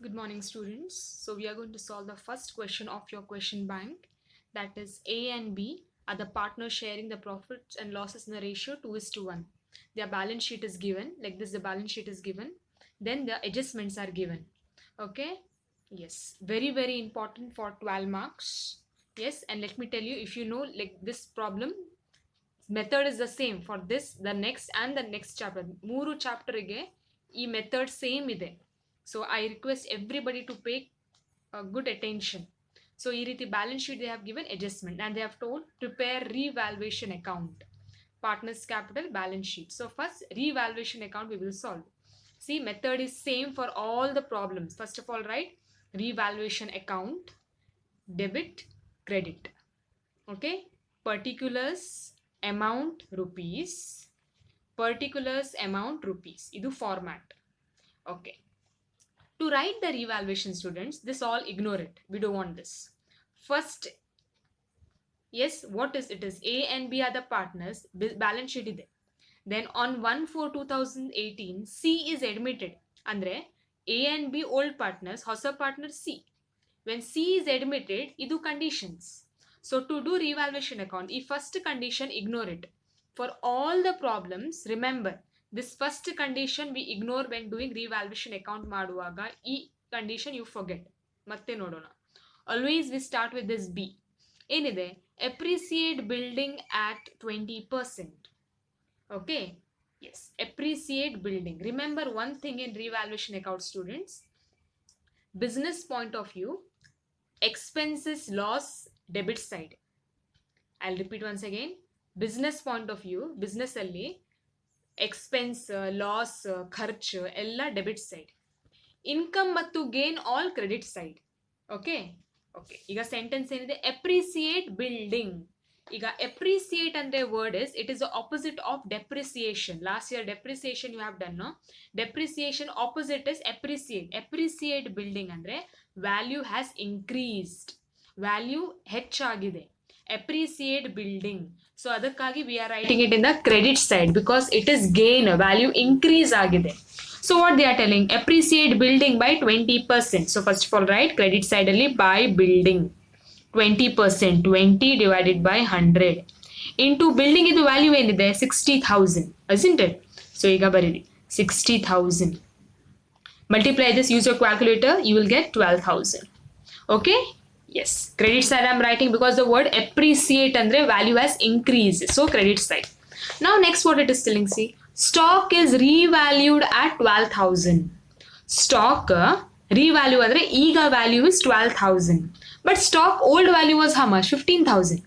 Good morning, students. So we are going to solve the first question of your question bank. That is, A and B are the partners sharing the profits and losses in the ratio 2:1. Their balance sheet is given. Like this, the balance sheet is given. Then the adjustments are given. Okay. Yes. Very, very important for 12 marks. Yes. And let me tell you, if you know like this problem, method is the same for this, the next and the next chapter. Mooru chapter ಗೆ ಈ method same ಇದೆ. So I request everybody to pay good attention. So ಈ ರೀತಿ balance sheet they have given adjustment and they have told prepare revaluation account, partners capital balance sheet. So first revaluation account we will solve. See, method is same for all the problems. First of all, write revaluation account, debit, credit. Okay, particulars amount rupees, particulars amount rupees, idu format. Okay, to write the revaluation, students, this all ignore it, we don't want this. First, yes, what is it is A and B are the partners, balance sheet ide. Then on 1/4/2018 C is admitted, andre A and B old partners, hosa partner C. When C is admitted, idu conditions. So to do revaluation account, ಈ first condition ignore it. For all the problems, remember this first condition we ignore when doing revaluation account ಮಾಡುವಾಗ ಈ condition you forget. ಮತ್ತೆ ನೋಡೋಣ. Always we start with this B. ಏನಿದೆ? Appreciate building at 20%. Okay. Yes. Appreciate building. Remember one thing in revaluation account, students. Business point of view, expenses loss debit side. I'll repeat once again. Business point of view, business alli expense loss kharchu ella debit side. Income mattu gain all credit side. Okay. Iga sentence enide appreciate building. Iga appreciate andre word is, it is the opposite of depreciation. Last year depreciation you have done, no? Depreciation opposite is appreciate. Appreciate building andre value has increased, value ಹೆಚ್ಚಾಗಿದೆ. Appreciate building. So ಅದಕ್ಕಾಗಿ we are writing it in the credit side because it is gain, value increase ಆಗಿದೆ. So what they are telling, appreciate building by 20%. So first of all, write credit side ಅಲ್ಲಿ by building 20%, 20 divided by 100 into building ಇದು value ಏನಿದೆ 60,000, isn't it? So ಈಗ ಬರೀರಿ 60,000. Multiply this, use your calculator, you will get 12,000. Okay. Yes, credit side I'm writing because the word appreciate andre value has increased, so credit side. Now next what it is telling, see, stock is revalued at 12,000. Stock revalue andre ega value is 12,000, but stock old value was how much? 15,000.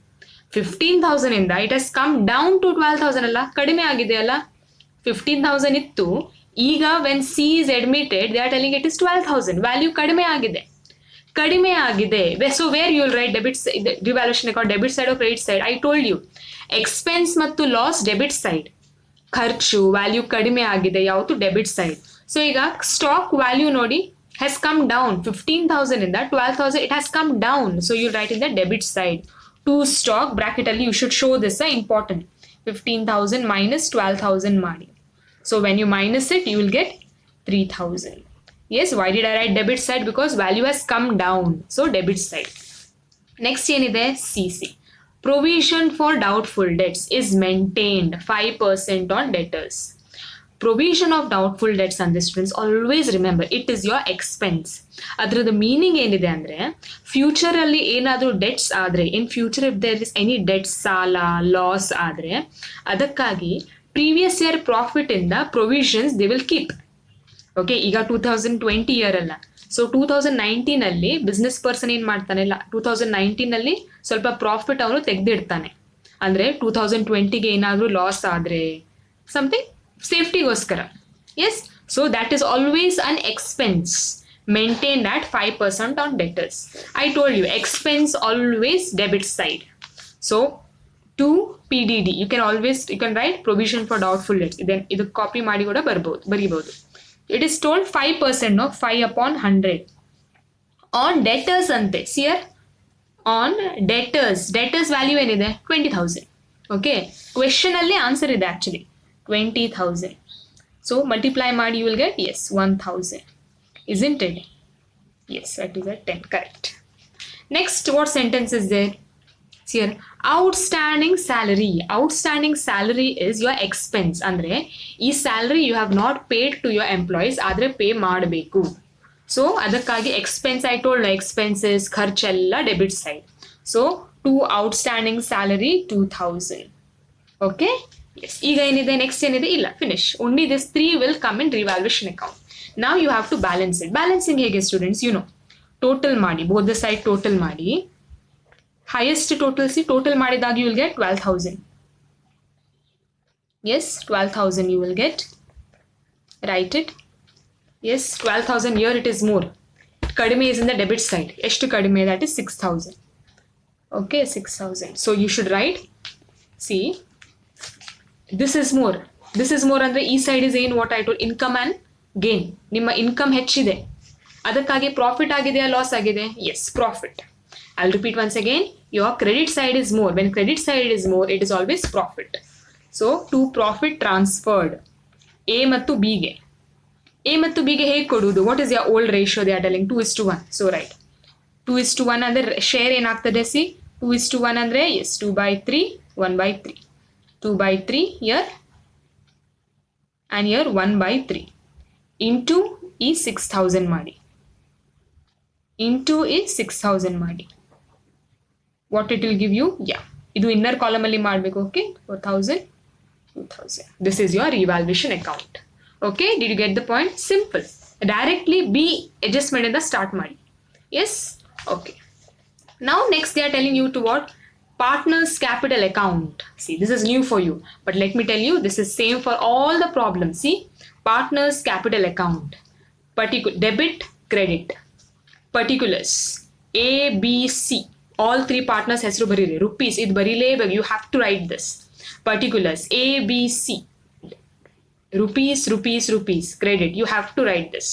15,000 inda it has come down to 12,000 alla, kadime agide alla. 15,000 ittu, ega when C is admitted they are telling it is 12,000, value kadime agide. ಕಡಿಮೆ ಆಗಿದೆ. So where you will write debit revaluation account debit side or credit side? I told you expense ಮತ್ತು loss debit side, ಖರ್ಚು value ಕಡಿಮೆ ಆಗಿದೆ ಯಾವುದು debit side. So ಈಗ stock value ನೋಡಿ has come down 15,000 ಇಂದ 12,000 it has come down. So you write in the debit side. To stock bracket ಅಲ್ಲಿ you should show this important. 15,000 minus 12,000 ಮಾಡಿ. So when you minus it you will get 3,000. Yes, why did I write debit side? Because value has come down. So debit side. Next ಏನide CC. Provision for doubtful debts is maintained 5% on debtors. Provision of doubtful debts and students, always remember it is your expense. ಅದ್ರದ್ದು meaning ಏನಿದೆ ಅಂದ್ರೆ future ಅಲ್ಲಿ ಏನಾದರೂ debts ಆದ್ರೆ, in future if there is any debt, ಸಾಲ loss ಆದ್ರೆ ಅದಕ್ಕಾಗಿ previous year profit ಇಂದ provisions they will keep. Okay, ಈಗ 2020 ಇಯರ್ ಅಲ್ಲ, ಸೊ 2019 ಅಲ್ಲಿ ಬಿಸ್ನೆಸ್ ಪರ್ಸನ್ ಏನ್ ಮಾಡ್ತಾನೆ, 2019 ಅಲ್ಲಿ ಸ್ವಲ್ಪ ಪ್ರಾಫಿಟ್ ಅವನು ತೆಗೆದಿಡ್ತಾನೆ. ಅಂದ್ರೆ 2020ಗೆ ಏನಾದ್ರೂ ಲಾಸ್ ಆದ್ರೆ ಸಮಥಿಂಗ್ ಸೇಫ್ಟಿಗೋಸ್ಕರ. Yes, so that is always an expense. Maintain that 5% on debtors. I told you expense always debit side. So to PDD you can write provision for doubtful debts. ಇದು copy ಮಾಡಿ ಕೂಡ ಬರೀಬಹುದು. It is told 5%, no? 5 upon 100. On debtors ante. See here? On debtors. Debtors value enide 20,000. Okay. Question alli answer ide actually. 20,000. So multiply ಮಾಡಿ you will get, yes, 1,000. Isn't it? Yes, that is a 10. Correct. Next, what sentence is there? See here, outstanding salary. Outstanding salary is your expense. Andre, ee salary you have not paid to your employees, adre pay ಮಾಡಬೇಕು. So ಅದಕ್ಕಾಗಿ expense I told you, expenses ಖರ್ಚೆಲ್ಲ debit side. So to outstanding salary 2000. Okay? Yes. ಈಗ ಏನಿದೆ, next ಏನಿದೆ, ಇಲ್ಲ, finish. Only this 3 will come in revaluation account. Now you have to balance it. Balancing ಹೇಗೆ students? You know, total ಮಾಡಿ, both the side total ಮಾಡಿ. Highest total, see, total ಮಾಡಿದಾಗ you will get 12,000. Yes, 12,000 you will get. Write it. Yes, 12,000. Here it is more. Kadime is in the debit side. Eshtu kadime, that is 6,000. Okay, 6,000. So you should write, see, this is more. This is more andre e side is in what I told, income and gain. Nimma income ಹೆಚ್ಚಿದೆ, ಅದಕ್ಕಾಗಿ profit ಆಗಿದೆಯಾ loss ಆಗಿದೆ? Yes, profit. I'll repeat once again, your credit side is more. When credit side is more, it is always profit. So to profit transferred, A ಮತ್ತು B ಗೆ. A ಮತ್ತು B ಗೆ ಹೇಗೆ ಕೊಡುವುದು? What is your old ratio they are telling? 2:1. So right, 2:1 ಅಂದ್ರೆ share ಏನಾಗ್ತದೆ? See, 2:1 ಅಂದ್ರೆ yes, 2/3, 1/3. 2/3 here and here 1/3 into ಈ 6,000 ಮಾಡಿ, into ಈ 6,000 ಮಾಡಿ. What it will give you? Yeah, idu inner column alli ಮಾಡಬೇಕು. Okay, 4,000, 2,000. This is your revaluation account. Okay, did you get the point? Simple. Directly B adjustment in the start ಮಾಡಿ. Yes. Okay, now next they are telling you to what? Partners capital account. See, this is new for you, but let me tell you, this is same for all the problems. See, partners capital account, debit credit, particulars A B C, all three partners ಹೆಸರು ಬರೀರಿ. rupees ಇದು ಬರೀಲೇಬೇಕು, you have to write this. Particulars A B C, rupees, rupees, rupees, credit, you have to write this.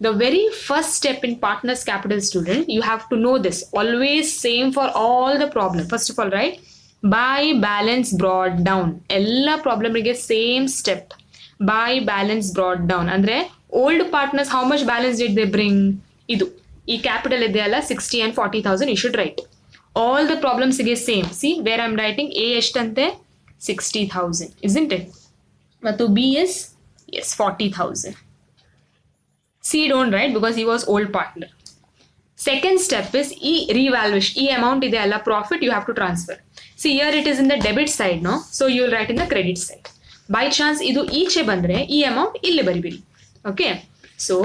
The very first step in partners capital, student, you have to know this. Always same for all the problem. First of all, right, by balance brought down. Ella problem ಗೆ same step. By balance brought down ಅಂದ್ರೆ old partners how much balance did they bring? ಇದು ಈ capital ಇದೆಯಲ್ಲ 60 and 40,000 you should write. All the problems ಗೆ same. See where I'm writing A ಎಷ್ಟಂತೆ? 60,000, isn't it? ಮತ್ತು B is yes 40,000. C don't write because he was old partner. Second step is E revaluation. E amount ಇದೆಯಲ್ಲ profit you have to transfer. See here it is in the debit side, no? So you will write in the credit side. By chance ಇದು ಈಚೆ ಬಂದ್ರೆ ಈ amount ಇಲ್ಲೇ ಬರಿಬಿಡಿ. Okay, so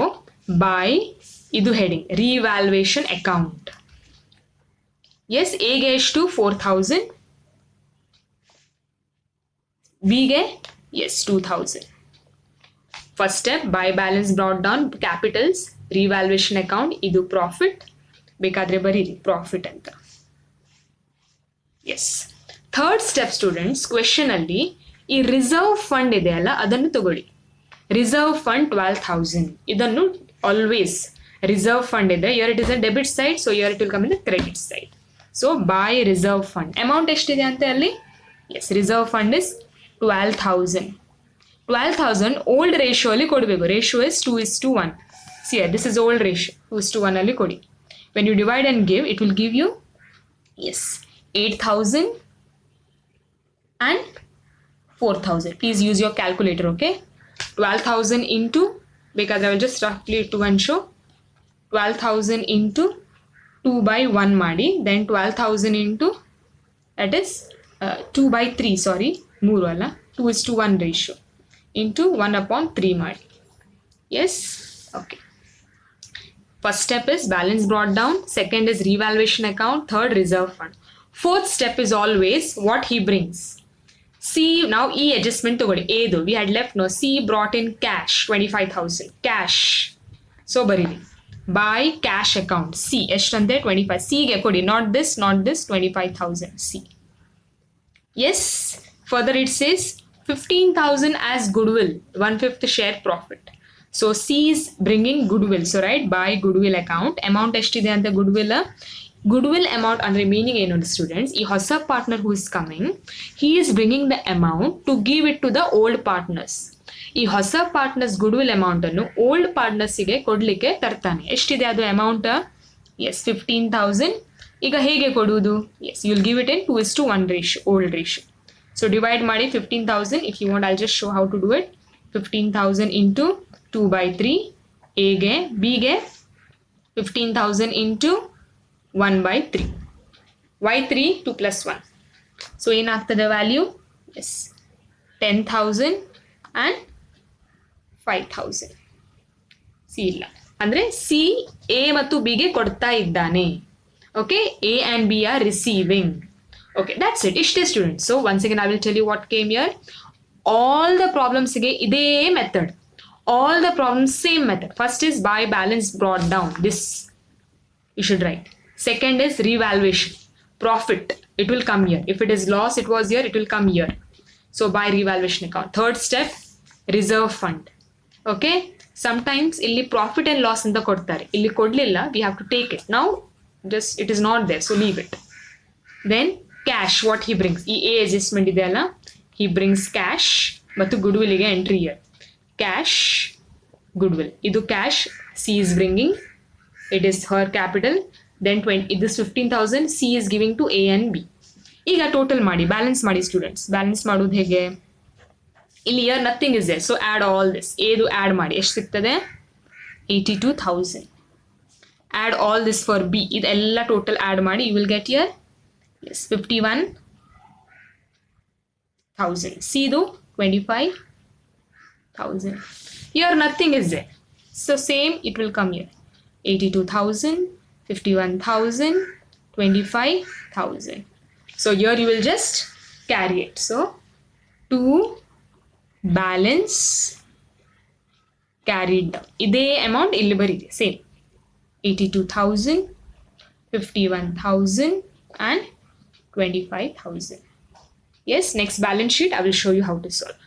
by ಇದು heading revaluation account. Yes, A ಗೆ ಎಷ್ಟು? 4,000. B ಗೆ yes 2,000. First step, by balance brought down capitals, revaluation account, idu profit, bekadre bariri profit anta. Yes. Third step, students, question alli ee reserve fund ideyalla adannu tagoli. Reserve fund 12,000. Idannu always reserve fund ide, here it is a debit side, so here it will come in the credit side. So buy reserve fund. Amount eshtiದೆ ante alli? Yes, reserve fund is 12,000. 12,000 old ratio ಅಲ್ಲಿ ಕೊಡಬೇಕು. Ratio is 2:1. See here, this is old ratio. 2:1 ಅಲ್ಲಿ ಕೊಡಿ. When you divide and give, it will give you yes 8,000 and 4,000. Please use your calculator. Okay, 12,000 into, because I will just roughly to one show, 12,000 into 2/1 ಮಾಡಿ, then 12,000 into, that is 2/3, sorry, 3 ಅಲ್ಲ, 2:1 ratio into 1/3 ಮಾಡಿ. Yes. Okay, first step is balance brought down, second is revaluation account, third reserve fund. Fourth step is always what he brings. C, now E adjustment togodi. A do we had left, no, C brought in cash 25,000 cash, so barili by cash account. C ಎಷ್ಟಂತೆ 25. C ಗೆ ಕೊಡಿ, not this, not this, 25,000 C. Yes. Further it says 15,000 as goodwill, 1/5 share profit. So C is bringing goodwill. So right, by goodwill account, amount ಎಷ್ಟಿದೆ ಅಂತ goodwill. Goodwill amount ಅಂದ್ರೆ meaning ಏನು students, ಈ ಹೊಸ partner who is coming, he is bringing the amount to give it to the old partners. ಈ ಹೊಸ partners good will amount ಅನ್ನು old ಪಾರ್ಟ್ನರ್ಸಿಗೆ ಕೊಡ್ಲಿಕ್ಕೆ ತರ್ತಾನೆ. ಎಷ್ಟಿದೆ ಅದು ಅಮೌಂಟ್? ಎಸ್ 15,000. ಈಗ ಹೇಗೆ ಕೊಡುವುದು? Yes you will give it in 2:1 ratio, old ratio. So divide ಮಾಡಿ 15,000. If you want I just show how to do it. 15,000 into 2/3 ಎಗೆ, ಬಿಗೆ 15,000 ಇಂಟು 1/3. why 3? 2 plus 1. ಸೊ ಏನಾಗ್ತದೆ ವ್ಯಾಲ್ಯೂ? Yes 10,000 and 5,000. ಸಿ ಇಲ್ಲ ಅಂದರೆ C A ಮತ್ತು ಬಿಗೆ ಕೊಡ್ತಾ ಇದ್ದಾನೆ. Okay, A and B are receiving. Okay, that's it. ಇಷ್ಟೇ students. So once again I will tell you what came here. All the ಪ್ರಾಬ್ಲಮ್ಸ್ಗೆ ಇದೇ method. All the problems same method. First is by balance brought down. This you should write. Second is revaluation. Profit, it will come here. If it is loss, it was here, it will come here. So by revaluation account. Third step, reserve fund. Okay, sometimes illi profit and loss anta kodtare, illi kodlilla, we have to take it. Now just it is not there, so leave it. Then cash, what he brings. E a adjustment ide alla, he brings cash mattu goodwill ige entry here. Cash, goodwill, idu cash C is bringing, it is her capital. Then 20, this 15,000 C is giving to A and B. ಈಗ total ಮಾಡಿ, balance ಮಾಡಿ students. Balance ಮಾಡೋದು ಹೇಗೆ? ಇಲ್ಲಿ here nothing is there, so add all this. ಏದು add ಮಾಡಿ ಎಷ್ಟು ಸಿಗ್ತದೆ? 82,000. Add all this for B. ಇದೆಲ್ಲ ಟೋಟಲ್ ಆ್ಯಡ್ ಮಾಡಿ you will get here as 51,000. ಸಿದು 25,000. Here nothing is there, so same it will come here 82,000, 51,000, 25,000. So here you will just carry it. So to balance carried down. Ide amount illi baride same 82,000, 51,000 and 25,000. Yes, next balance sheet I will show you how to solve.